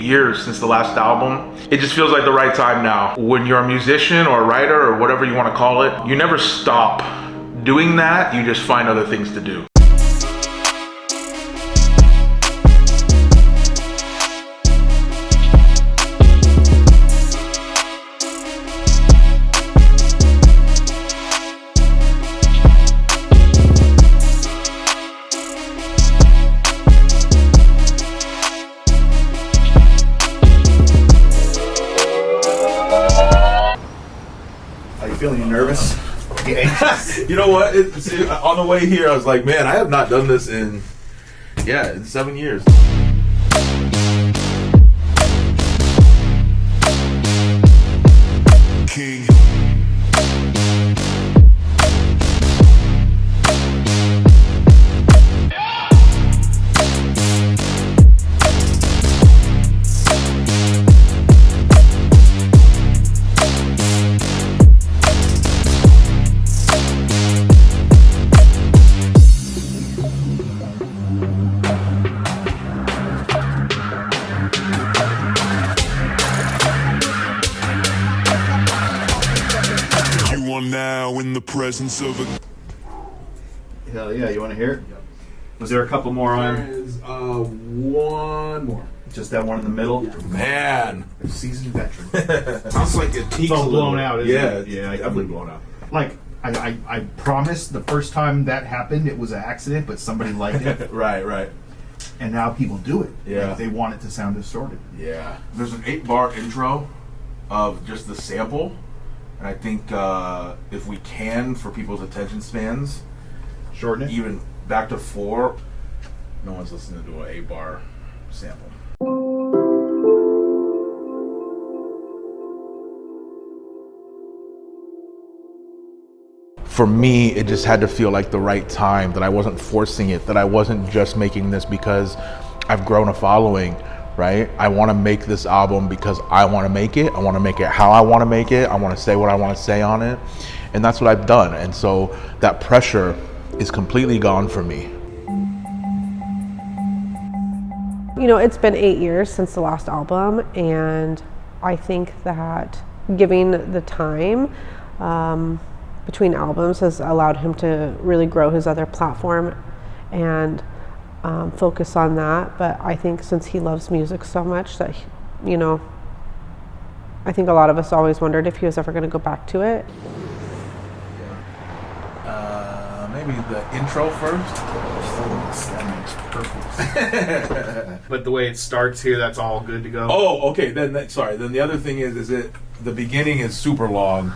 years since the last album. It just feels like the right time now. When you're a musician or a writer or whatever you want to call it, you never stop doing that, you just find other things to do. Feeling nervous? You know what? On the way here, I was like, man, I have not done this in 7 years. King. Now in the presence of a... Hell yeah, you want to hear it? Was there a couple more on? There is one more. Just that one in the middle? Man. Seasoned veteran. Sounds like it peaks it's all blown out, isn't it? Yeah, definitely blown out. Like, I promise the first time that happened, it was an accident, but somebody liked it. Right. And now people do it. Yeah. Like, they want it to sound distorted. Yeah. There's an 8-bar intro of just the sample. And I think if we can, for people's attention spans, shorten it, even back to 4, no one's listening to an 8-bar sample. For me, it just had to feel like the right time, that I wasn't forcing it, that I wasn't just making this because I've grown a following. Right? I want to make this album because I want to make it. I want to make it how I want to make it. I want to say what I want to say on it. And that's what I've done. And so that pressure is completely gone for me. You know, it's been 8 years since the last album, and I think that giving the time between albums has allowed him to really grow his other platform and focus on that. But I think since he loves music so much that, you know, I think a lot of us always wondered if he was ever going to go back to it. Maybe the intro first. That makes perfect. But the way it starts here, that's all good to go. Oh, okay. Then the other thing is it the beginning is super long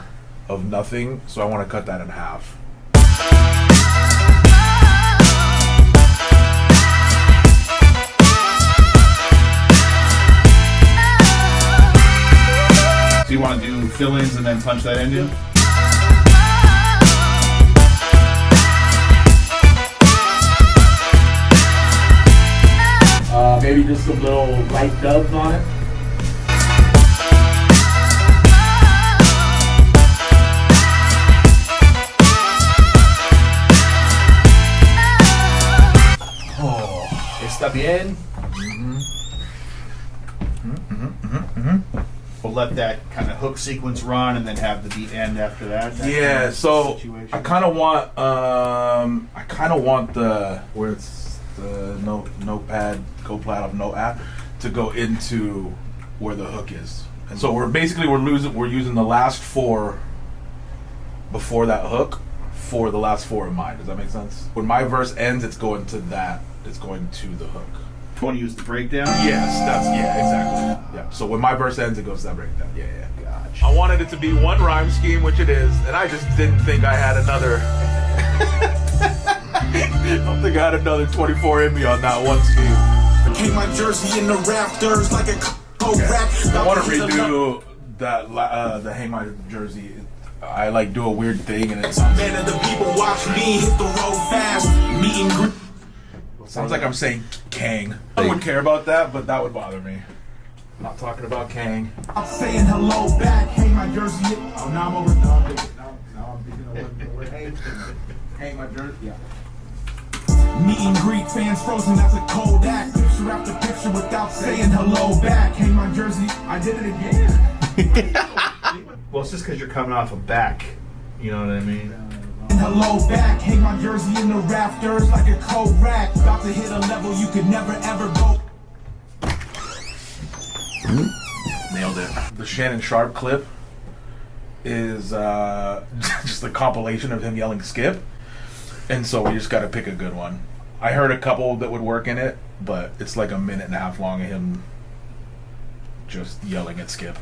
of nothing, so I want to cut that in half. So you want to do fill-ins and then punch that into? Maybe just some little light dubs on it. Oh, está bien. We'll let that kind of hook sequence run and then have the beat end after that. Yeah, so I kind of want the where it's the notepad, go-pad of note app to go into where the hook is. And so we're using the last 4 before that hook for the last 4 in mind. Does that make sense? When my verse ends, it's going to that. It's going to the hook. You want to use the breakdown? Yes, exactly. Yeah. So when my verse ends, it goes to that breakdown. Yeah. Gotcha. I wanted it to be one rhyme scheme, which it is, and I just didn't think I had another. I don't think I had another 24 in me on that one scheme. Hang my jersey in the rafters like a rap. I want to redo that the Hang My Jersey. I like do a weird thing and it sounds. Man of the people watch me hit the road fast. Meet and greet. Sounds like I'm saying Kang. I wouldn't care about that, but that would bother me. I'm not talking about Kang. I'm saying hello back. Hang my jersey. Oh, now I'm over. Now I'm thinking of what hang my jersey. Yeah. Meet and greet, fans frozen, that's a cold act. Picture after picture without saying hello back. Hang my jersey, I did it again. Well, it's just because you're coming off a back. You know what I mean? And hello back, hang my jersey in the rafters like a cold rack. About to hit a level you could never ever go. Nailed it. The Shannon Sharp clip is just a compilation of him yelling skip. And so we just got to pick a good one. I heard a couple that would work in it, but it's like a minute and a half long of him just yelling at skip.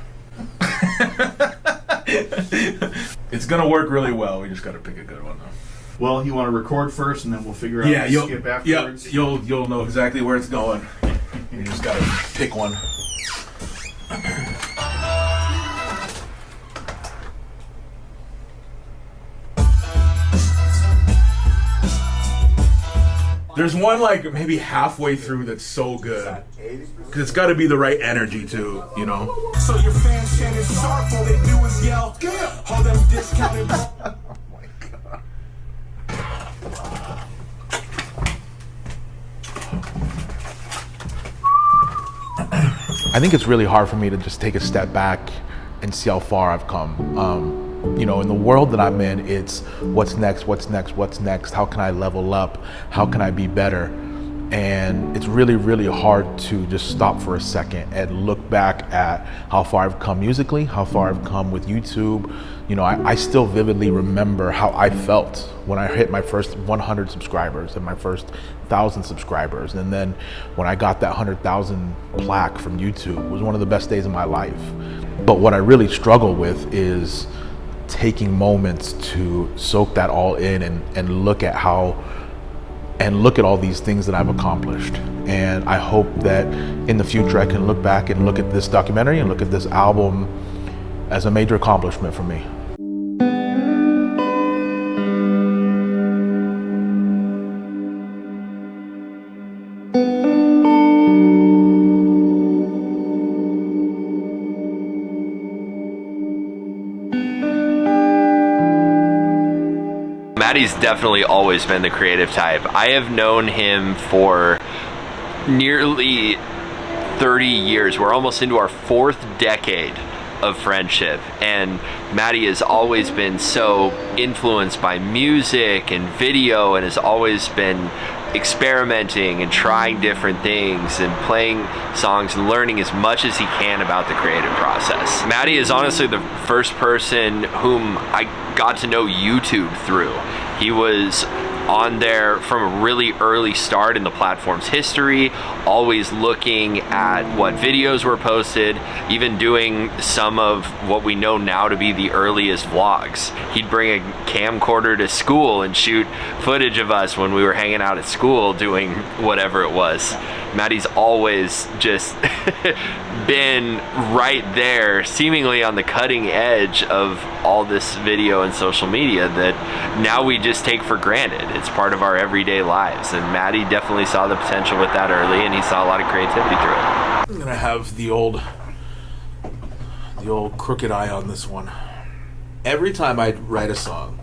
It's going to work really well. We just got to pick a good one, though. Well, you want to record first, and then we'll figure out the skip afterwards? Yeah, you'll know exactly where it's going. You just got to pick one. There's one like maybe halfway through that's so good. Because it's got to be the right energy too, you know? So your fans Shannon Sharp, all they do is yell, hold them discounted. Oh my God. I think it's really hard for me to just take a step back and see how far I've come. You know, in the world that I'm in, it's what's next, what's next, what's next? How can I level up? How can I be better? And it's really, really hard to just stop for a second and look back at how far I've come musically, how far I've come with YouTube. You know, I still vividly remember how I felt when I hit my first 100 subscribers and my first 1,000 subscribers. And then when I got that 100,000 plaque from YouTube, it was one of the best days of my life. But what I really struggle with is taking moments to soak that all in and look at all these things that I've accomplished. And I hope that in the future I can look back and look at this documentary and look at this album as a major accomplishment for me. Matty's definitely always been the creative type. I have known him for nearly 30 years. We're almost into our 4th decade of friendship, and Matty has always been so influenced by music and video and has always been experimenting and trying different things and playing songs and learning as much as he can about the creative process. Matty is honestly the first person whom I got to know YouTube through. He was on there from a really early start in the platform's history, always looking at what videos were posted, even doing some of what we know now to be the earliest vlogs. He'd bring a camcorder to school and shoot footage of us when we were hanging out at school doing whatever it was. Matty's always just been right there, seemingly on the cutting edge of all this video and social media that now we just take for granted. It's part of our everyday lives, and Matty definitely saw the potential with that early, and he saw a lot of creativity through it. I'm gonna have the old crooked eye on this one. Every time I write a song,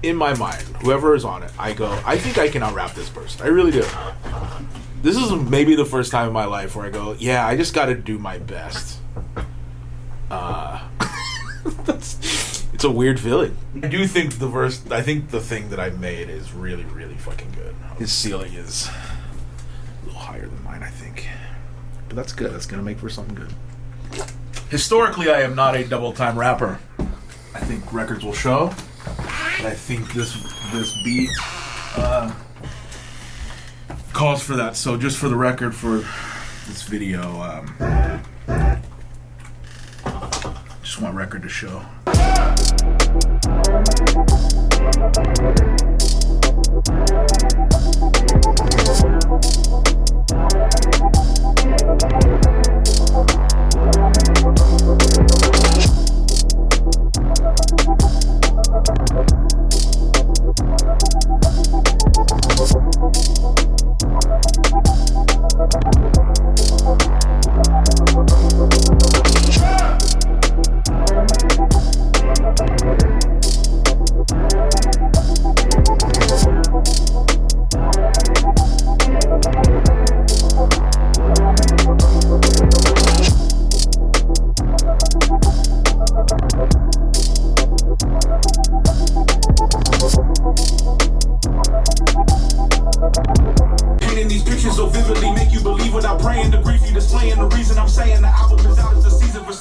in my mind, whoever is on it, I go, I think I can out-rap this person. I really do. This is maybe the first time in my life where I go, yeah, I just got to do my best. It's a weird feeling. I do think I think the thing that I made is really, really fucking good. His ceiling is a little higher than mine, I think. But that's good. That's going to make for something good. Historically, I am not a double-time rapper. I think records will show. But I think this beat calls for that. So just for the record, for this video, just want record to show.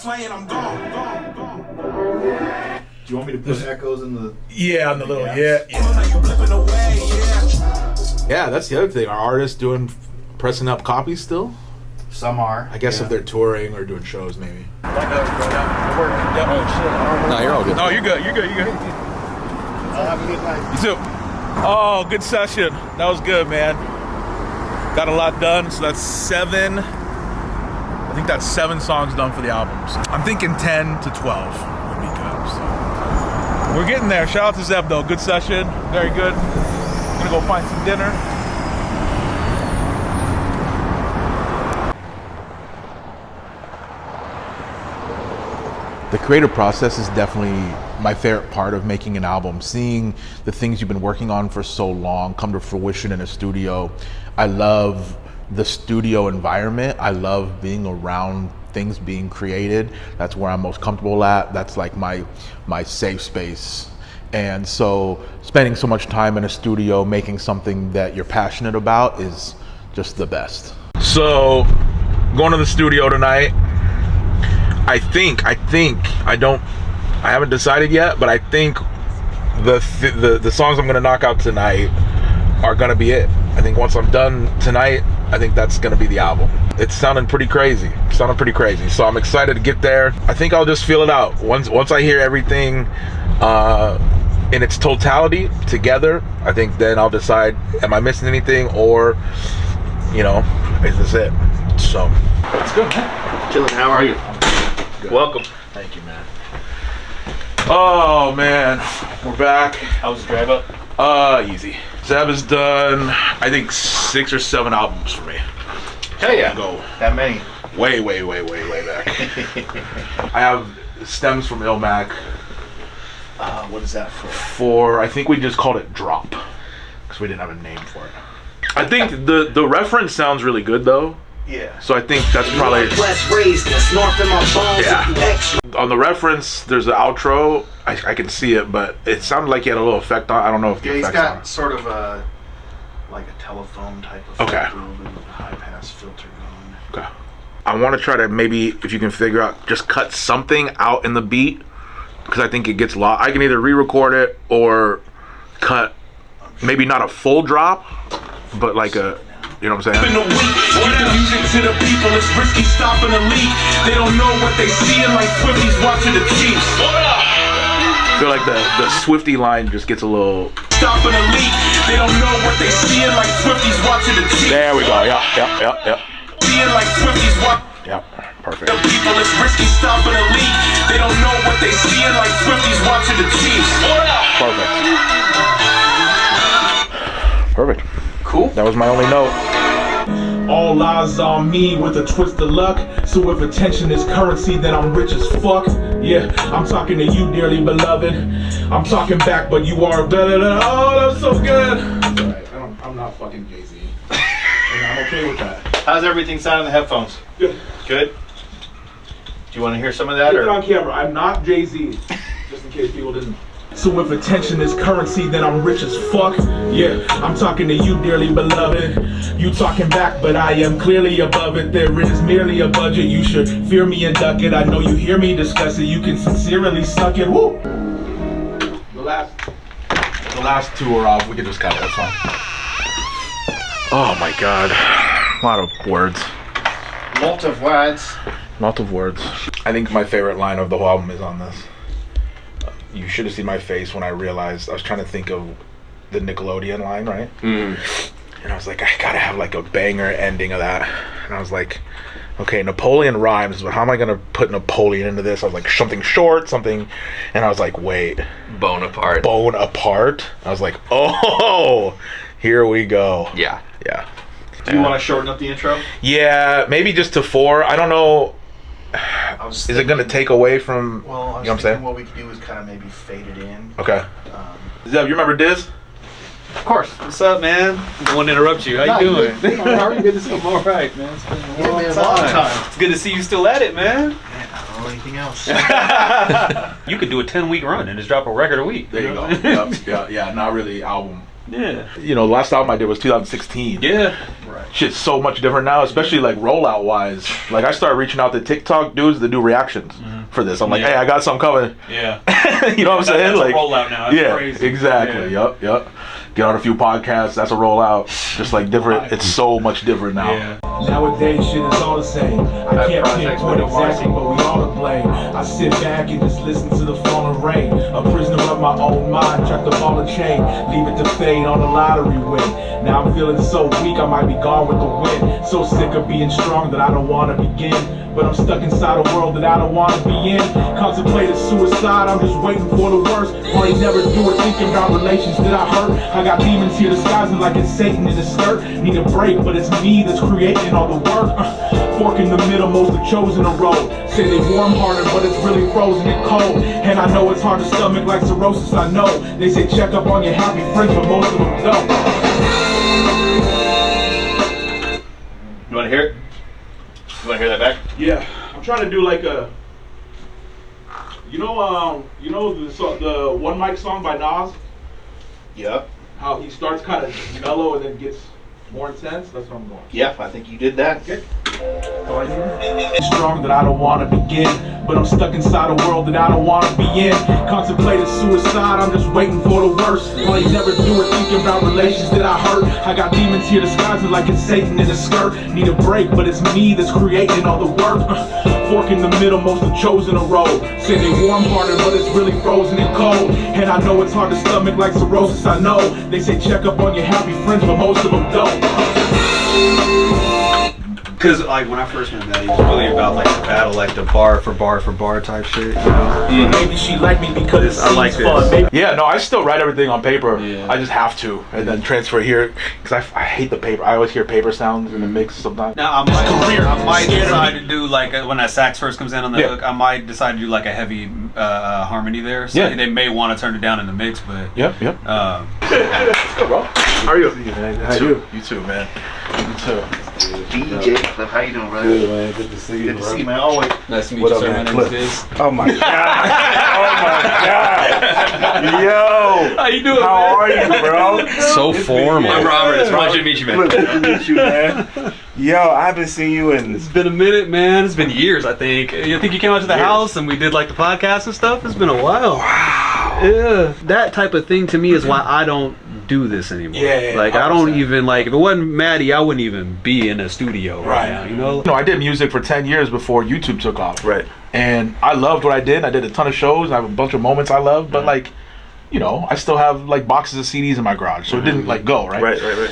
slaying, I'm gone, gone, gone. Do you want me to put echoes in the? Yeah, on the little, gaps? yeah. You blipping away, yeah. Yeah, that's the other thing. Are artists pressing up copies still? Some are. I guess if they're touring or doing shows, maybe. No, you're all good. No, you're good. You're good. You're good. I'll have a good night. You too. Oh, good session. That was good, man. Got a lot done. So that's 7. I think that's 7 songs done for the albums. I'm thinking 10 to 12 would be good. So we're getting there. Shout out to Zeb though. Good session. Very good. Gonna go find some dinner. The creative process is definitely my favorite part of making an album. Seeing the things you've been working on for so long come to fruition in a studio. I love the studio environment. I love being around things being created. That's where I'm most comfortable at. That's like my safe space. And so spending so much time in a studio making something that you're passionate about is just the best. So going to the studio tonight. I haven't decided yet, but I think the songs I'm gonna knock out tonight are gonna be it. I think once I'm done tonight, I think that's gonna be the album. It's sounding pretty crazy. So I'm excited to get there. I think I'll just feel it out. Once I hear everything in its totality together, I think then I'll decide, am I missing anything, or, you know, is this it? So, let's go, man. Chillin', how are you? Good. Welcome. Thank you, man. Oh man, we're back. How was the drive up? Easy. Zeb has done, I think, 6 or 7 albums for me. Hell yeah. Go That many. way back. I have stems from Ilmac. What is that for? For, I think we just called it Drop, because we didn't have a name for it. I think the reference sounds really good though. Yeah. So I think that's probably, yeah. On the reference, there's an outro. I can see it, but it sounded like he had a little effect on. I don't know if the Yeah, he's effect's on got it. sort of a telephone type of Okay. filter, a little bit of a high pass filter going. Okay. I want to try to maybe, if you can figure out, just cut something out in the beat, because I think it gets lost. I can either re-record it or cut, maybe not a full drop, but like a, you know what I'm saying? In the week, give the music to the people, it's risky stopping the leak. They don't know what they seeing like Swifties watching the Chiefs. I feel like the Swifty line just gets a little. Stopping the leak, they don't know what they seeing like Swifties watching the Chiefs. There we go. Yeah. Seeing like Swifties watching Yep. Perfect. the people, it's risky stopping the leak. They don't know what they seeing like Swifties watching the Chiefs. Perfect. Cool. That was my only note. All eyes on me with a twist of luck. So if attention is currency, then I'm rich as fuck. Yeah, I'm talking to you, dearly beloved. I'm talking back, but you are better than. Oh, that's so good. Alright, I'm not fucking Jay-Z. And I'm okay with that. How's everything sound in the headphones? Good. Good? Do you want to hear some of that? Put it Or? on camera. I'm not Jay-Z. Just in case people didn't. So if attention is currency, then I'm rich as fuck. Yeah, I'm talking to you, dearly beloved. You talking back, but I am clearly above it. There is merely a budget. You should fear me and duck it. I know you hear me discuss it. You can sincerely suck it. Woo! The last 2 are off. We can just cut it. That's fine. Oh my god. A lot of words. Lot of words. I think my favorite line of the whole album is on this. You should have seen my face when I realized, I was trying to think of the Nickelodeon line, right? And I was like, I gotta have like a banger ending of that. And I was like, okay, Napoleon rhymes, but how am I gonna put Napoleon into this? I was like, something short, something, and I was like, wait. Bone apart. Bone apart? I was like, oh, here we go. Yeah. Yeah. Do you want to shorten up the intro? Yeah, maybe just to 4. I don't know. Is it gonna take away from, Well, I was you know what I'm thinking saying? what we could do is kind of maybe fade it in. Okay. Zeb, you remember Diz? Of course. What's up, man? Don't want to interrupt you. How you doing? How are you? Good to see you. I'm all right, man. It's been a long Long time. time. It's good to see you still at it, man. Man, I don't know anything else. You could do a 10-week run and just drop a record a week. There you go. Yep, yeah, not really album Yeah. You know, the last album I did was 2016. Yeah. Shit's so much different now, especially like rollout wise. Like I started reaching out to TikTok dudes that do reactions for this. I'm like, hey, I got something coming. Yeah. You know what I'm saying? That's Like a rollout now. That's yeah, crazy. exactly. Yeah. Yep. Get on a few podcasts. That's a rollout. Just like different. It's so much different now. Yeah. Nowadays shit is all the same. I can't pinpoint exactly, but we all to blame. I sit back and just listen to the falling rain. A prisoner of my own mind, track the ball and chain, leave it to fade on the lottery win. Now I'm feeling so weak, I might be gone with the wind. So sick of being strong that I don't wanna begin. But I'm stuck inside a world that I don't wanna be in. Contemplated suicide, I'm just waiting for the worst. Probably never do it, thinking about relations that I hurt. I got demons here disguising like it's Satan in his skirt. Need a break, but it's me that's creating all the work. Fork in the middle, most have chosen a road. Say they warm-hearted, but it's really frozen and cold. And I know it's hard to stomach like cirrhosis, I know. They say check up on your happy friends, but most of them don't. You want to hear it? You want to hear that back? Yeah, I'm trying to do like a, you know the One Mic song by Nas. Yep. How he starts kind of mellow and then gets more intense. That's what I'm going. Yep, I think you did that. Okay. Strong that I don't want to begin, but I'm stuck inside a world that I don't want to be in. Contemplated suicide, I'm just waiting for the worst. Probably never do it, thinking about relations that I hurt. I got demons here disguising like it's Satan in a skirt. Need a break, but it's me that's creating all the work. Fork in the middle, most have chosen a road. Say they warm-hearted, but it's really frozen and cold. And I know it's hard to stomach like cirrhosis, I know. They say check up on your happy friends, but most of them don't. Because like when I first met Matty, it was really about like the battle, like the bar for bar type shit, you know? Maybe she liked me because I like seems fun. Maybe Yeah, no, I still write everything on paper. Yeah. I just have to, and then transfer here because I hate the paper. I always hear paper sounds in the mix sometimes. Now I might decide to do like when that sax first comes in on the Yeah. hook. I might decide to do like a heavy harmony there. So Yeah. they may want to turn it down in the mix, but Yep. Let's go, bro. How are you? How you? You too, man. You too. DJ Cliff, how you doing, brother? Good, man. Good to see you. Good to see you, man. Always. nice to meet What you, up, sir. man? My name is Diz. Oh my god! Oh my god! Yo! How you doing, How are you, bro? So formal. I'm Robert. It's a pleasure to meet you, man. Look, good to meet you, man. Yo, I haven't seen you in. It's been a minute, man. It's been years, I think. I think you came out to the house and we did like the podcast and stuff. It's been a while. Wow. Yeah. That type of thing to me is why I don't do this anymore. Yeah, like I don't even like if it wasn't Matty, I wouldn't even be in a studio right now, you know? No, I did music for 10 years before YouTube took off. Right. And I loved what I did. I did a ton of shows. I have a bunch of moments I loved, but like, you know, I still have like boxes of CDs in my garage, so it didn't like go right. Right.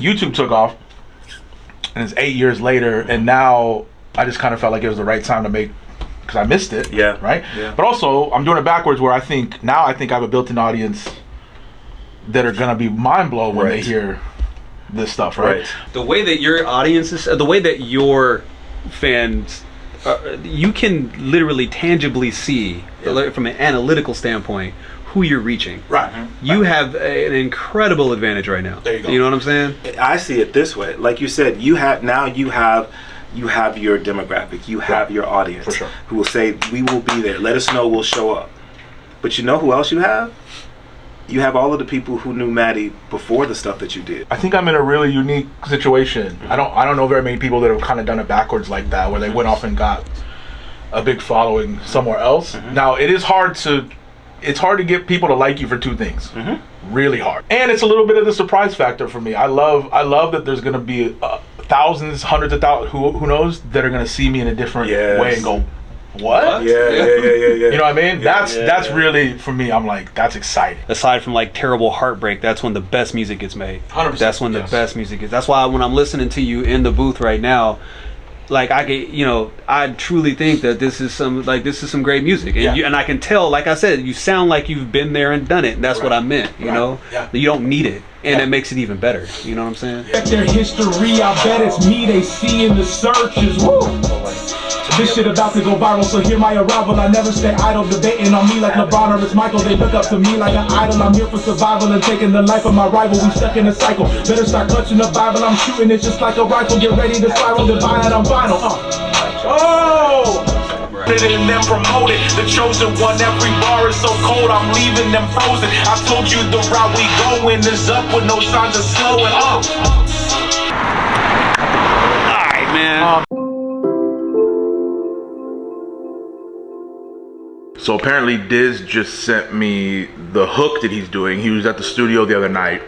YouTube took off, and it's 8 years later, and now I just kind of felt like it was the right time to make, because I missed it. Yeah. Right. Yeah. But also, I'm doing it backwards, where I think I have a built-in audience that are gonna be mind blown when they Right. hear this stuff. Right. The way that your audience is, the way that your fans, you can literally tangibly see from an analytical standpoint who you're reaching. Right. You have an incredible advantage right now. There you go. You know what I'm saying? I see it this way. Like you said, you have your demographic. You have your audience. For sure. Who will say, we will be there. Let us know, we'll show up. But you know who else you have? You have all of the people who knew Matty before the stuff that you did. I think I'm in a really unique situation. I don't know very many people that have kind of done it backwards like that, where they went off and got a big following somewhere else. Now it is hard to get people to like you for two things. Really hard, and it's a little bit of the surprise factor for me. I love that there's gonna be thousands, hundreds of thousands, who knows, that are gonna see me in a different way and go, what? Yeah. You know what I mean? Yeah, that's really, for me, I'm like, that's exciting. Aside from like terrible heartbreak, that's when the best music gets made. 100%, That's when the yes. best music is. That's why when I'm listening to you in the booth right now, like I truly think that this is some great music, and Yeah. and I can tell, like I said, you sound like you've been there and done it. And that's what I meant, you know. Yeah. You don't need it, and it makes it even better. You know what I'm saying? check their history, I bet it's me they see in the searches. Woo! This shit about to go viral, so hear my arrival. I never stay idle, debating on me like LeBron or it's Michael. They look up to me like an idol. I'm here for survival and taking the life of my rival. We stuck in a cycle. Better start clutching the Bible. I'm shooting it just like a rifle. Get ready to spiral, divine, I'm vinyl. Oh! marketed and then promoted. The chosen one, every bar is so cold, I'm leaving them frozen. I told you the route we going is up with no signs of slowing up. Alright, man. So apparently Diz just sent me the hook that he's doing. He was at the studio the other night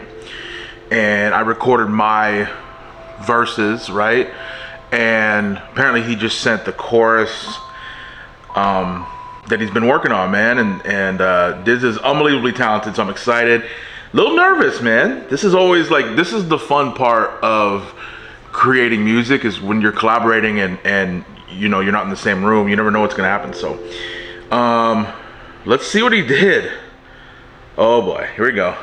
and I recorded my verses, right? And apparently he just sent the chorus that he's been working on, man. And Diz is unbelievably talented, so I'm excited. A little nervous, man. This is always like, this is the fun part of creating music, is when you're collaborating and you know, you're not in the same room. You never know what's gonna happen, so. Let's see what he did. Oh boy, here we go.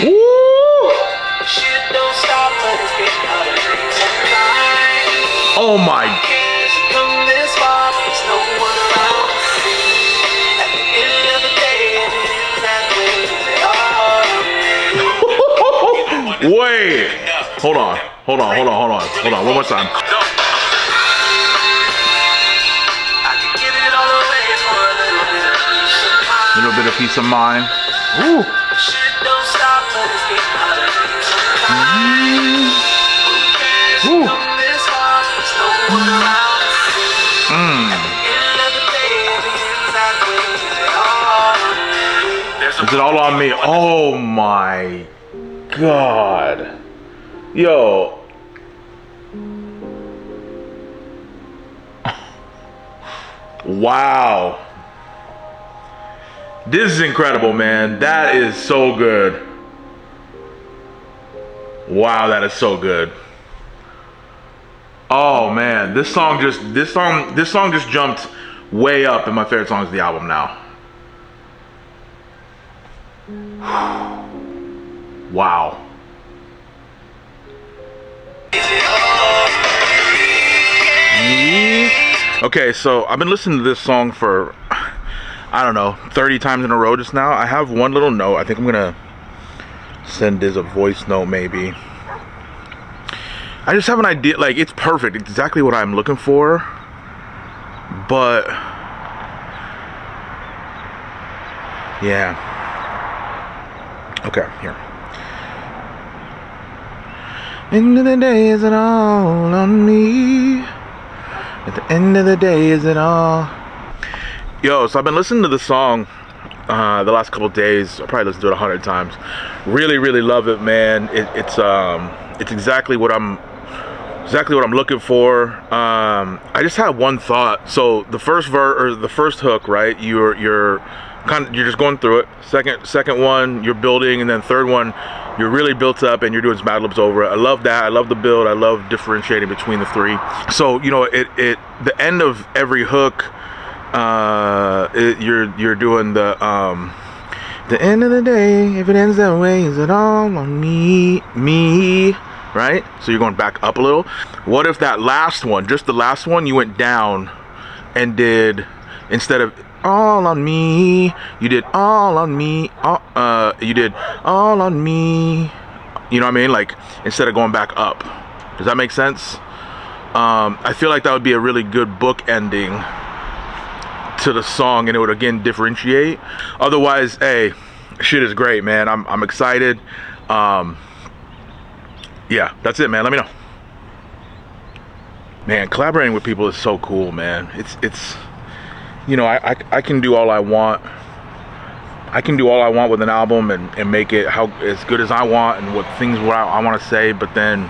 Woo! Oh my. Wait. Hold on, one more time. Little bit of peace of mind. Ooh. Ooh. Is it all on me? Oh my God. Yo. Wow. This is incredible, man. That is so good. Wow, that is so good. Oh man, this song just jumped way up in my favorite songs of the album now. Wow. Okay, so I've been listening to this song for, I don't know, 30 times in a row just now. I have one little note. I think I'm gonna send Diz a voice note maybe. I just have an idea, like it's perfect, exactly what I'm looking for. But yeah. Okay, here. End of the day, is it all on me? At the end of the day, is it all? Yo, so I've been listening to the song the last couple days. I probably listened to it 100 times. Really, really love it, man. It's exactly what I'm looking for. I just had one thought. So the first hook, right? You're just going through it. Second one, you're building, and then third one, you're really built up and you're doing some ad libs over it. I love that. I love the build. I love differentiating between the three. So you know, the end of every hook, you're doing the end of the day. If it ends that way, is it all on me? Right? So you're going back up a little. What if that last one, just the last one, you went down and did, instead of all on me, you did all on me, you did all on me, you know what I mean? Like, instead of going back up. Does that make sense? I feel like that would be a really good book ending to the song, and it would again differentiate. Otherwise, hey, shit is great, man. I'm excited. Yeah, that's it, man. Let me know. Man, collaborating with people is so cool, man. It's you know, I can do all I want. I can do all I want with an album and make it as good as I want and what things what I want to say, but then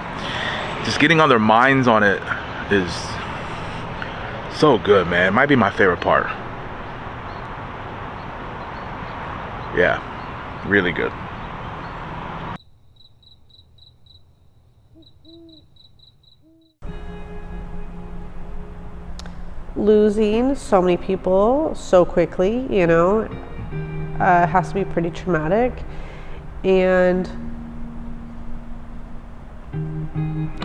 just getting other minds on it is so good, man. It might be my favorite part. Yeah, really good. Losing so many people so quickly, you know, has to be pretty traumatic. And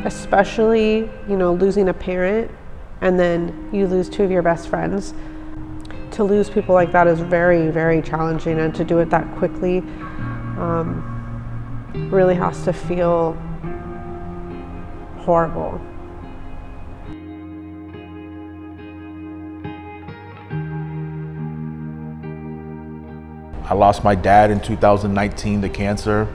especially, you know, losing a parent and then you lose two of your best friends. To lose people like that is very, very challenging, and to do it that quickly, really has to feel horrible. I lost my dad in 2019 to cancer.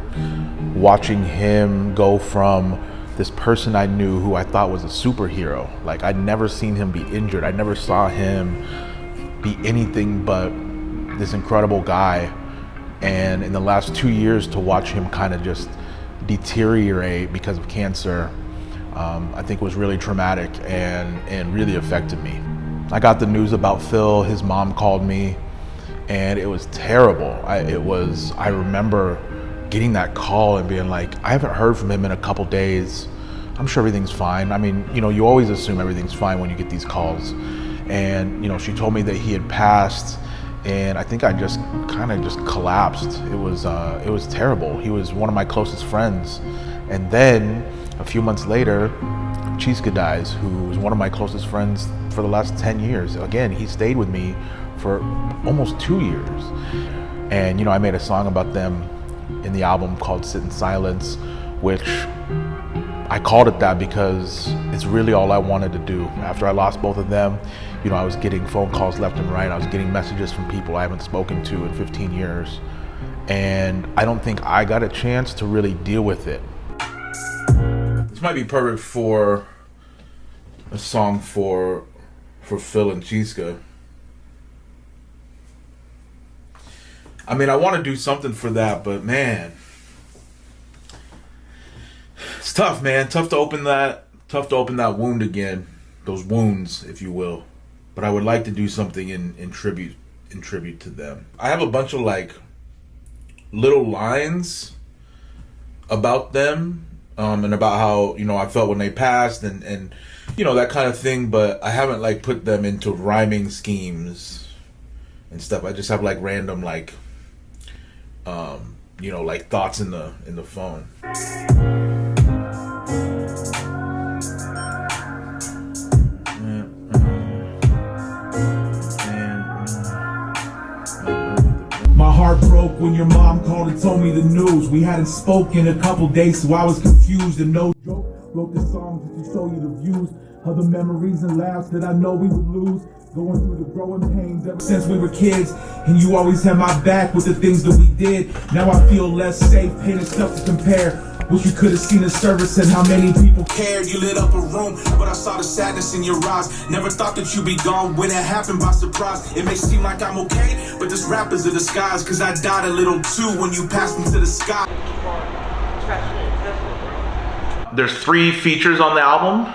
Watching him go from this person I knew who I thought was a superhero. Like, I'd never seen him be injured. I never saw him be anything but this incredible guy. And in the last 2 years, to watch him kind of just deteriorate because of cancer, I think was really traumatic and really affected me. I got the news about Phil. His mom called me, and it was terrible. I remember getting that call and being like, I haven't heard from him in a couple days. I'm sure everything's fine. I mean, you know, you always assume everything's fine when you get these calls. And, you know, she told me that he had passed, and I think I just kind of just collapsed. It was terrible. He was one of my closest friends. And then a few months later, Chiska dies, who was one of my closest friends for the last 10 years. Again, he stayed with me for almost 2 years. And, you know, I made a song about them in the album called Sit in Silence, which I called it that because it's really all I wanted to do. After I lost both of them, you know, I was getting phone calls left and right. I was getting messages from people I haven't spoken to in 15 years. And I don't think I got a chance to really deal with it. This might be perfect for a song for Phil and Chiska. I mean, I want to do something for that, but man, it's tough, man. Tough to open that wound again. Those wounds, if you will. But I would like to do something in tribute to them. I have a bunch of like little lines about them, and about how, you know, I felt when they passed and you know, that kind of thing, but I haven't like put them into rhyming schemes and stuff. I just have like random like you know, like thoughts in the phone. My heart broke when your mom called and told me the news. We hadn't spoken a couple days, so I was confused and no joke. Wrote this song just to show you the views of the memories and laughs that I know we would lose. Going through the growing pains ever since we were kids, and you always had my back with the things that we did. Now I feel less safe, pain and stuff to compare. Wish you could have seen the service and how many people cared. You lit up a room, but I saw the sadness in your eyes. Never thought that you'd be gone when it happened by surprise. It may seem like I'm okay, but this rap is a disguise, cause I died a little too when you passed into the sky. There's 3 features on the album.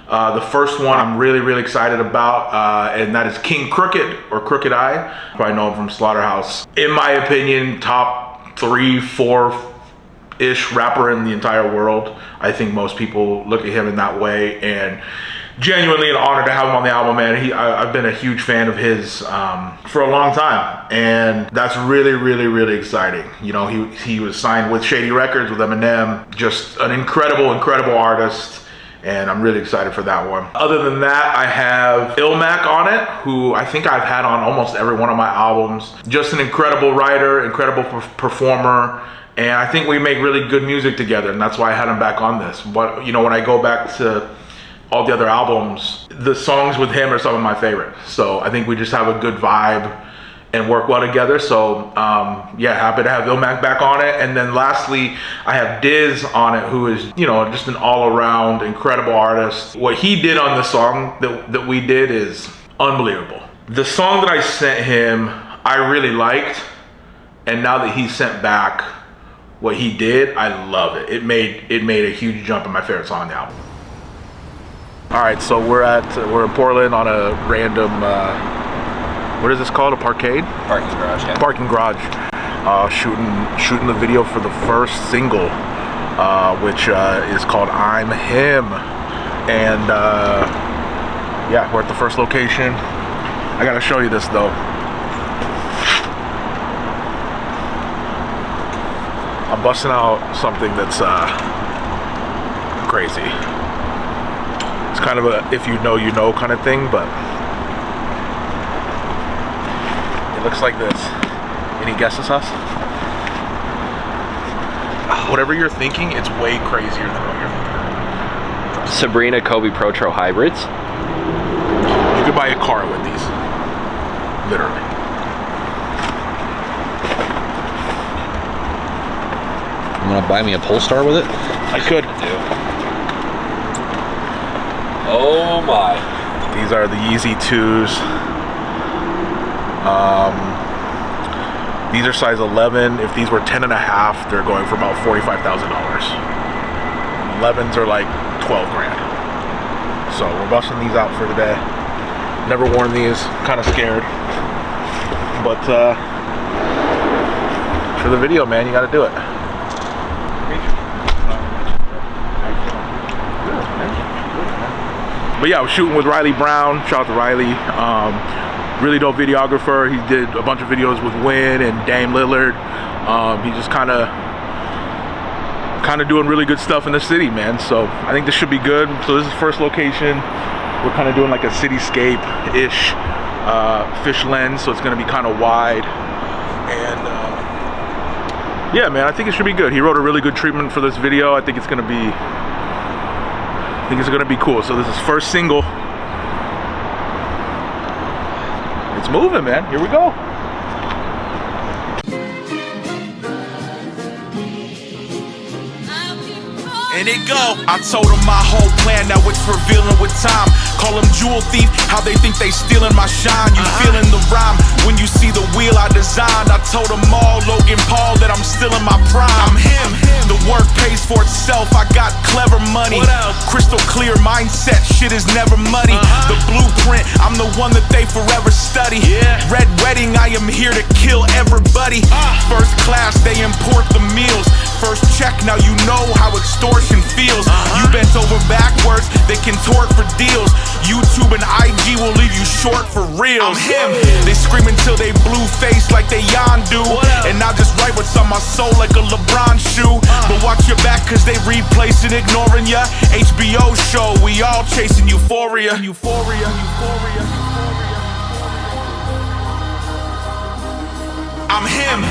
The first one I'm really excited about, and that is King Crooked, or Crooked Eye. You probably know him from Slaughterhouse. In my opinion, top 3, 4-ish rapper in the entire world. I think most people look at him in that way, and genuinely an honor to have him on the album, man. I've been a huge fan of his for a long time, and that's really exciting. You know, he was signed with Shady Records with Eminem. Just an incredible artist. And I'm really excited for that one. Other than that, I have Ilmac on it, who I think I've had on almost every one of my albums. Just an incredible writer, incredible performer, and I think we make really good music together, and that's why I had him back on this. But, you know, when I go back to all the other albums, the songs with him are some of my favorites. So I think we just have a good vibe and work well together. So yeah, happy to have Ilmac back on it. And then lastly, I have Diz on it, who is, you know, just an all-around incredible artist. What he did on the song that we did is unbelievable. The song that I sent him, I really liked, and now that he sent back what he did, I love it. It made a huge jump in my favorite song on the album. All right, so we're in Portland on a random what is this called? A parkade? Parking garage, yeah. Parking garage. Shooting the video for the first single, which is called I'm Him. And yeah, we're at the first location. I gotta show you this though. I'm busting out something that's crazy. It's kind of a if you know, you know kind of thing, but it looks like this. Any guesses, Huss? whatever you're thinking, it's way crazier than what you're thinking. Sabrina Kobe Protro hybrids. You could buy a car with these, literally. You want to buy me a Polestar with it? I could. Oh my. These are the Yeezy 2s. These are size 11. If these were 10 and a half, they're going for about $45,000. 11s are like 12 grand. So we're busting these out for today. Never worn these, kind of scared. But for the video, man, you got to do it. But yeah, I was shooting with Riley Brown. Shout out to Riley. Really dope videographer. He did a bunch of videos with Wynn and Dame Lillard. He just kind of doing really good stuff in the city, man. So I think this should be good. So this is the first location. We're kind of doing like a cityscape-ish fish lens, so it's going to be kind of wide. And yeah, man, I think it should be good. He wrote a really good treatment for this video. I think it's going to be cool. So this is first single. It's moving, man. Here we go. And it go. I told them my whole plan, now it's revealing with time. Call them jewel thief, how they think they stealing my shine. You feeling the rhyme when you see the wheel I designed. I told them all, Logan Paul, that I'm still in my prime. I'm him. The work pays for itself. I got clever money. Crystal clear mindset, shit is never muddy. The blueprint, I'm the one that they forever study. Red wedding, I am here to kill everybody. First class, they import the meals. First check, now you know how extortion feels. You bent over backwards, they contort for deals. YouTube and IG will leave you short for reals. I'm him. They scream until they blue face like they Yohan do. And I just write what's on my soul like a LeBron shoe. But watch your back cause they replacing, ignoring ya. HBO show, we all chasing euphoria. Euphoria, euphoria, euphoria. I'm him.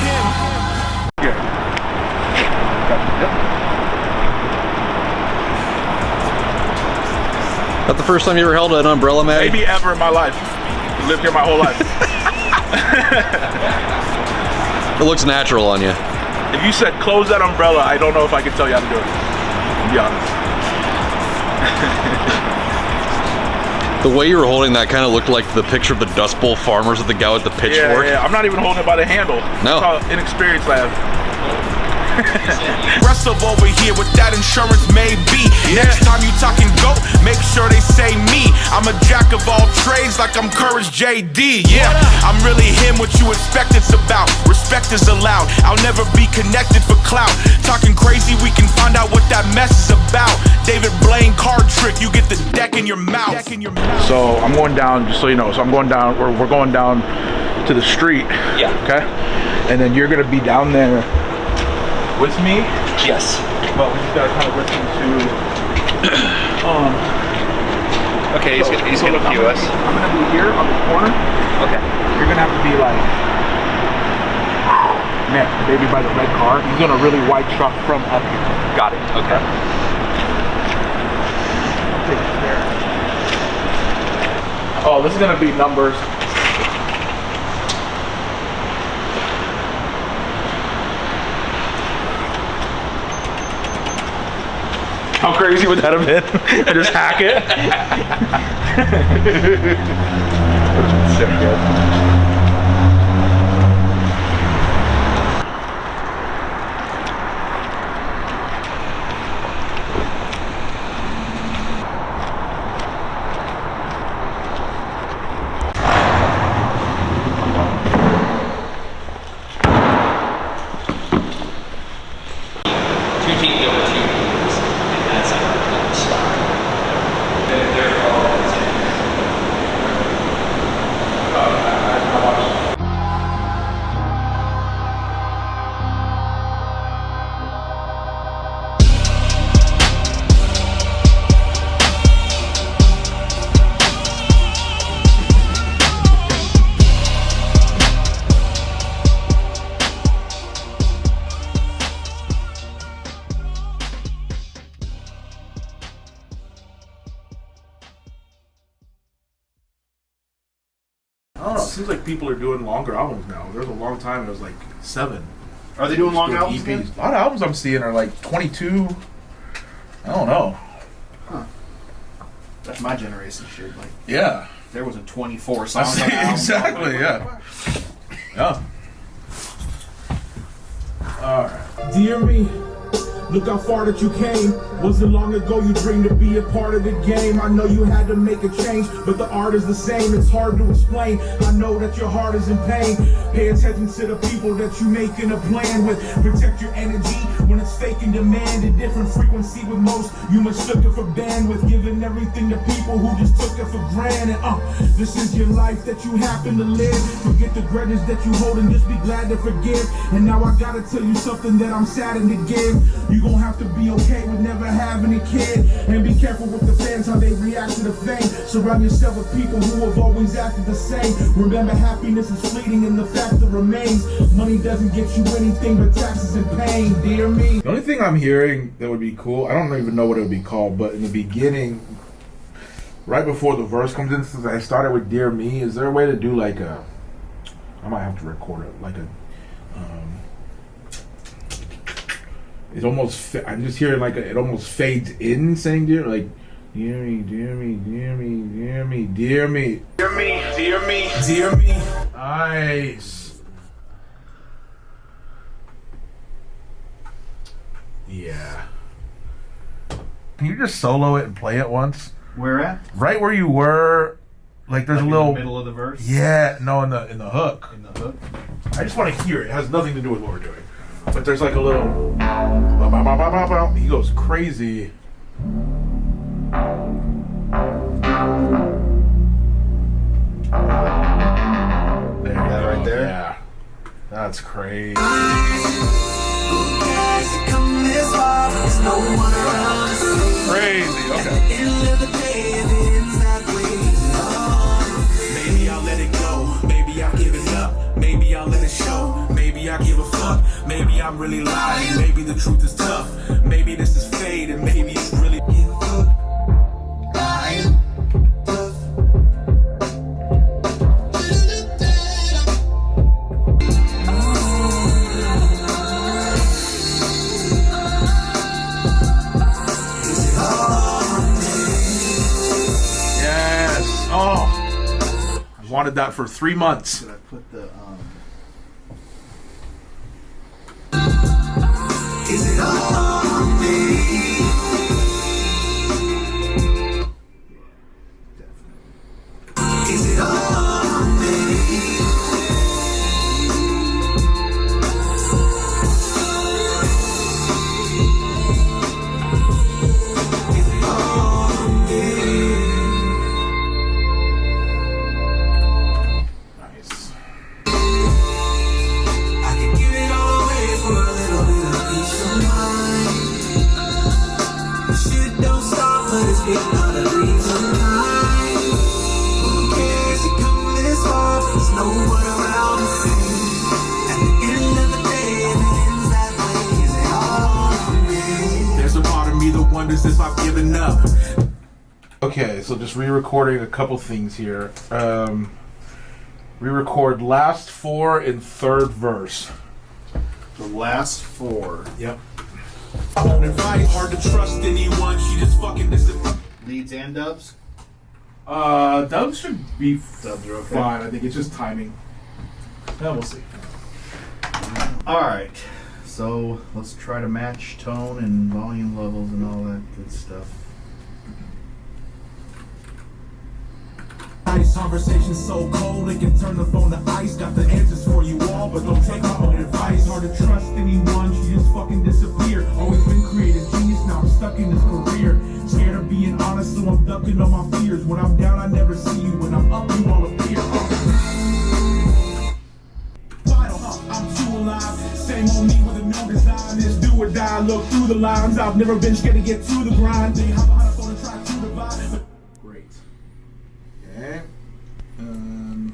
That the first time you ever held an umbrella, Matty? Maybe ever in my life. Lived here my whole life. It looks natural on you. If you said close that umbrella, I don't know if I could tell you how to do it. To be honest. The way you were holding that kind of looked like the picture of the Dust Bowl farmers with the guy with the pitchfork. Yeah, I'm not even holding it by the handle. No. That's how inexperienced I am. Aggressive over here with that insurance may be. Next time you talking GOAT, make sure they say me. I'm a jack of all trades like I'm Courage JD. Yeah, I'm really him, what you expect it's about. Respect is allowed, I'll never be connected for clout. Talking crazy, we can find out what that mess is about. David Blaine card trick, you get the deck in your mouth. So I'm going down, just so you know, so I'm going down, we're going down to the street. Yeah. Okay? And then you're gonna be down there with me. Yes. But we just gotta kind of listen to Okay, he's gonna cue us. I'm gonna be here on the corner. Okay. You're gonna have to be like, man, the baby by the red car. He's gonna really wide shot from up here. Got it. Okay. I'll take it there. Oh, this is gonna be numbers. How crazy would that have been? I just hack it. That's so good. I don't know. It seems like people are doing longer albums now. There was a long time it was like 7. Are they doing long albums EPs. again? A lot of albums I'm seeing are like 22. I don't know. Huh. That's my generation shit. Like, Yeah. there was a 24 song on the album. Exactly, yeah. Yeah. Alright. Dear me, look how far that you came. Wasn't long ago you dreamed to be a part of the game. I know you had to make a change, but the art is the same. It's hard to explain. I know that your heart is in pain. Pay attention to the people that you making a plan with. Protect your energy when it's fake and demand a different frequency with most. You mistook it for bandwidth, giving everything to people who just took it for granted. This is your life that you happen to live. Forget the grudges that you hold and just be glad to forgive. And now I gotta tell you something that I'm saddened to give. You gon' have to be okay with never having a kid. And be careful with the fans, how they react to the fame. Surround yourself with people who have always acted the same. Remember, happiness is fleeting and the fact that remains. Money doesn't get you anything but taxes and pain, dear me. The only thing I'm hearing that would be cool, I don't even know what it would be called, but in the beginning, right before the verse comes in, since I started with Dear Me, is there a way to do like a, I might have to record it, like a, it's almost, I'm just hearing like it almost fades in saying dear, like, dear me, dear me, dear me, dear me, dear me. Dear me, dear me, dear me. Nice. Yeah. Can you just solo it and play it once? Where at? Right where you were, like there's Like a little in the middle of the verse? Yeah, no, in the hook. In the hook? I just want to hear it. It has nothing to do with what we're doing. But there's like a little bow, bow, bow, bow, bow, bow. He goes crazy. There, that right there? Yeah. That's crazy. Crazy, okay. Maybe I'll let it go. Maybe I'll give it up. Maybe I'll let it show. Maybe I give a fuck. Maybe I'm really lying. Maybe the truth is tough. Maybe this is fate and maybe it's really Wanted that for 3 months. Should I put the Is it all on me? Is it all on me? Is it all on me? There's a part of me that wonders if I've given up. Okay, so just re-recording a couple things here. Re-record last 4 in 3rd verse. the last 4. Yep. Hard to trust anyone. She just fucking disappeared. Leads and dubs? Dubs should be Dubs are okay. fine. I think it's just timing. Yeah, we'll see. Alright, so let's try to match tone and volume levels and all that good stuff. Nice conversation so cold it can turn the phone to ice. Got the answers for you all, but don't take my own advice. Hard to trust anyone, she just fucking disappeared. Always been creative genius, now I'm stuck in this career. Scared of being honest, so I'm ducking all my fears. When I'm down, I never see you. When I'm up, you all appear. I'm too alive. Same old me with a new design. This do or die, look through the lines. I've never been scared to get to the grind. They hop behind a phone and try to divide. Great. Okay.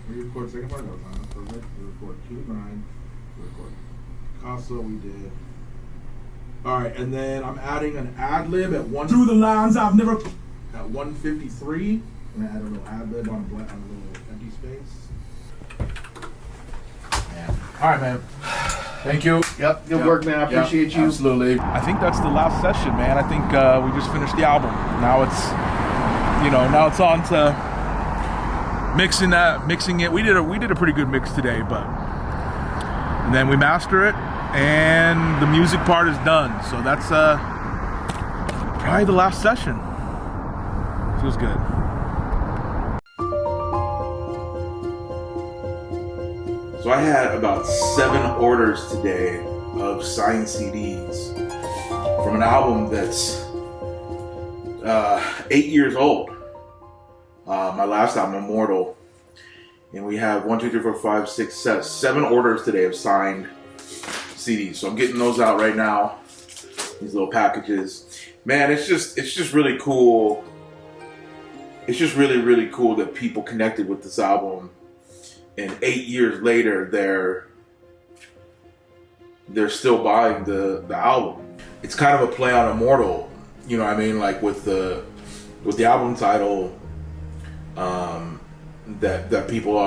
Re-record second part. No time. Perfect. Re-record 2 grind. Re-record Casa. We did. All right, and then I'm adding an ad lib at 1. Through the lines, I've never. At 153. I'm gonna add a little ad lib on a little empty space. All right, man. Thank you. Yep, good work, man. I appreciate you. Absolutely. I think that's the last session, man. I think we just finished the album. Now it's, now it's on to mixing it. We did a pretty good mix today, and then we master it, and the music part is done. So that's probably the last session. Feels good. So I had about 7 orders today of signed CDs from an album that's 8 years old. My last album, Immortal. And we have 1, 2, 3, 4, 5, 6, 7 orders today of signed CDs. So I'm getting those out right now. These little packages. Man, it's just really cool. It's just really, really cool that people connected with this album. And 8 years later, they're still buying the album. It's kind of a play on Immortal, you know what I mean? Like with the album title, that people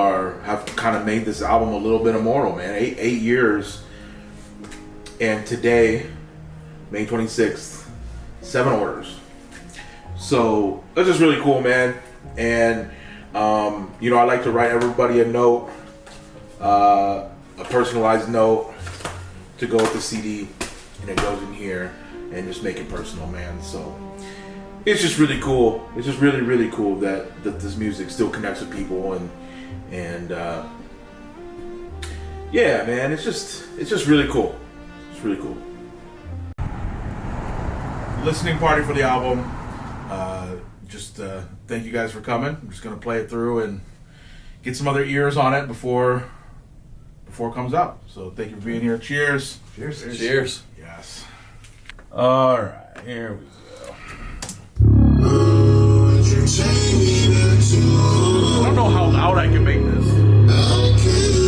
have kind of made this album a little bit immortal, man. 8 years, and today, May 26th, 7 orders. So that's just really cool, man. And I like to write everybody a note, a personalized note to go with the CD, and it goes in here and just make it personal, man. So it's just really cool. It's just really, really cool that this music still connects with people, and yeah, man, it's just really cool. It's really cool. Listening party for the album. Thank you guys for coming. I'm just gonna play it through and get some other ears on it before it comes out. So thank you for being here. Cheers. Cheers. Cheers. Yes. All right, here we go. I don't know how loud I can make this.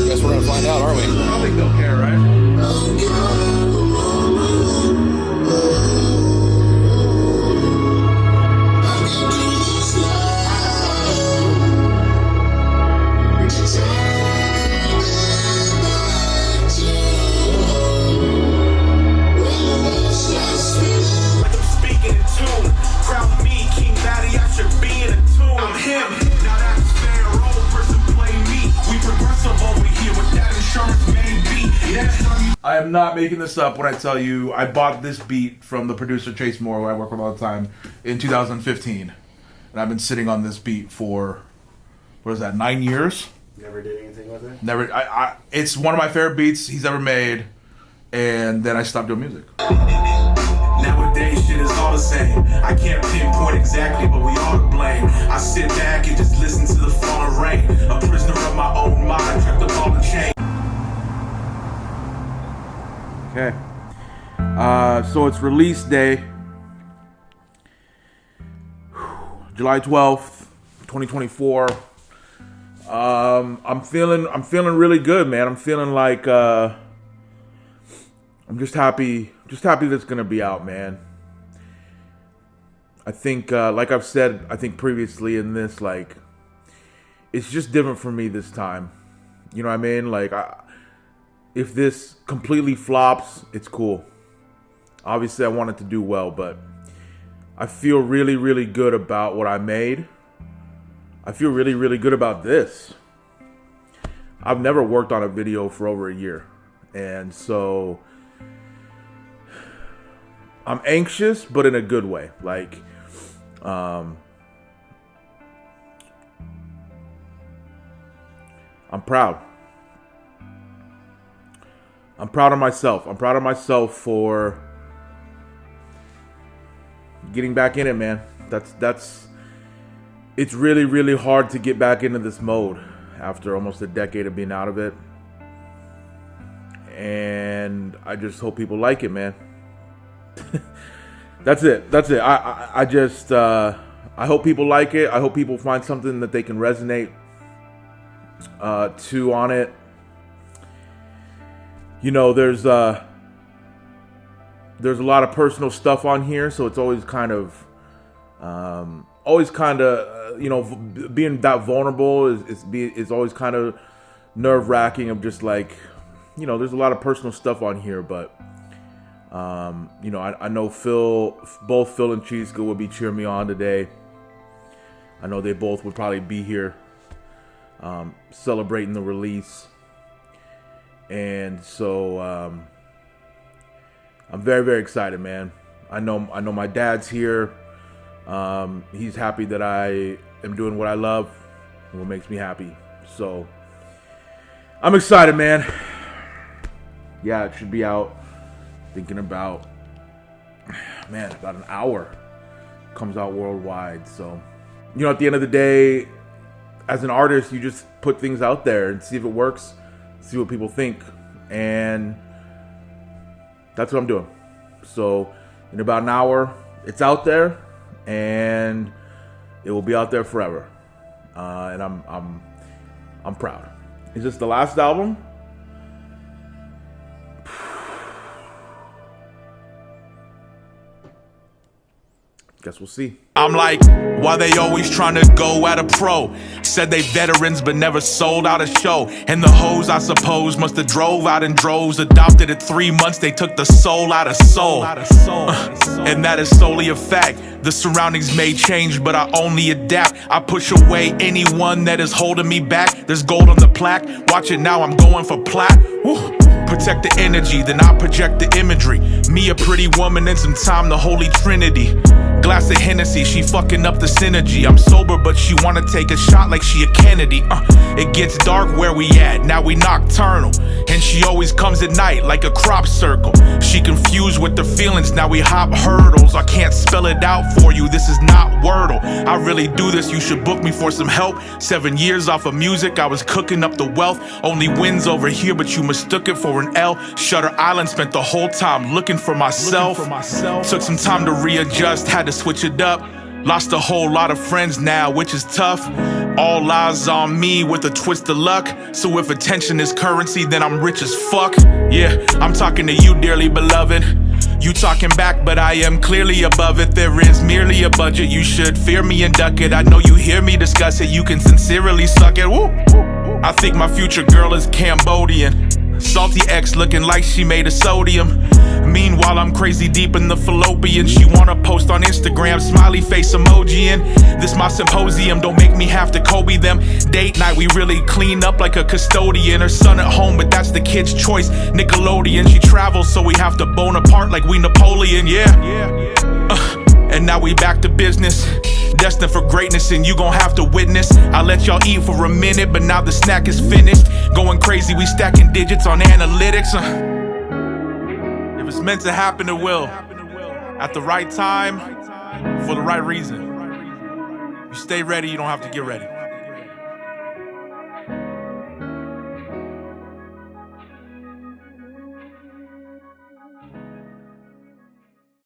Guess we're gonna find out, aren't we? I don't think they'll care, right? I am not making this up when I tell you I bought this beat from the producer Chase Moore, who I work with all the time, in 2015. And I've been sitting on this beat for, 9 years? Never did anything with it? Never. It's one of my favorite beats he's ever made, and then I stopped doing music. Nowadays shit is all the same. I can't pinpoint exactly, but we all to blame. I sit back and just listen to the falling rain. A prisoner of my own mind, trapped the ball and chain. Okay. So it's release day, July 12th, 2024. I'm feeling really good, man. I'm feeling like I'm just happy that it's gonna be out, man. I think, like I've said, I think previously in this, like, it's just different for me this time. You know what I mean? Like, if this completely flops, it's cool. Obviously, I want it to do well, but I feel really, really good about what I made. I feel really, really good about this. I've never worked on a video for over a year. And so I'm anxious, but in a good way. Like, I'm proud. I'm proud of myself. I'm proud of myself for getting back in it, man. It's really, really hard to get back into this mode after almost a decade of being out of it. And I just hope people like it, man. That's it. I just I hope people like it. I hope people find something that they can resonate to on it. You know, there's a lot of personal stuff on here, so it's always kind of you know, being that vulnerable is always kind of nerve-wracking. Of just like, you know, there's a lot of personal stuff on here, but you know, I know both Phil and Cheesegood will be cheering me on today. I know they both would probably be here celebrating the release. And so I'm very, very excited, man. I know my dad's here. He's happy that I am doing what I love and what makes me happy. So I'm excited, man. Yeah, it should be out. Thinking about, man, about an hour. Comes out worldwide. So, you know, at the end of the day, as an artist, you just put things out there and see if it works, see what people think. And that's what I'm doing. So in about an hour, it's out there, and it will be out there forever. And I'm proud. Is this the last album? Guess we'll see. I'm like, why they always trying to go at a pro? Said they veterans but never sold out a show. And the hoes, I suppose, must have drove out in droves. Adopted at 3 months, they took the soul out of soul. And that is solely a fact. The surroundings may change, but I only adapt. I push away anyone that is holding me back. There's gold on the plaque. Watch it now, I'm going for plat. Woo. Protect the energy, then I project the imagery. Me, a pretty woman, and some time, the Holy Trinity. Glass of Hennessy, she fucking up the synergy. I'm sober, but she wanna take a shot like she a Kennedy. It gets dark where we at, now we nocturnal. And she always comes at night like a crop circle. She confused with her feelings, now we hop hurdles. I can't spell it out for you, this is not Wordle. I really do this, you should book me for some help. 7 years off of music, I was cooking up the wealth. Only wins over here, but you mistook it for an L. Shutter Island, spent the whole time looking for myself. Took some time to readjust, had to switch it up. Lost a whole lot of friends now, which is tough. All eyes on me with a twist of luck. So if attention is currency, then I'm rich as fuck. Yeah, I'm talking to you, dearly beloved. You talking back, but I am clearly above it. There is merely a budget, you should fear me and duck it. I know you hear me discuss it, you can sincerely suck it. Woo. I think my future girl is Cambodian. Salty ex looking like she made of sodium. Meanwhile, I'm crazy deep in the fallopian. She wanna post on Instagram, smiley face emoji. And this my symposium, don't make me have to Kobe them. Date night, we really clean up like a custodian. Her son at home, but that's the kid's choice. Nickelodeon, she travels, so we have to bone apart like we Napoleon, yeah. And now we back to business. Destined for greatness, and you gon' have to witness. I let y'all eat for a minute, but now the snack is finished. Going crazy, we stacking digits on analytics. If it's meant to happen, it will. At the right time, for the right reason. You stay ready, you don't have to get ready.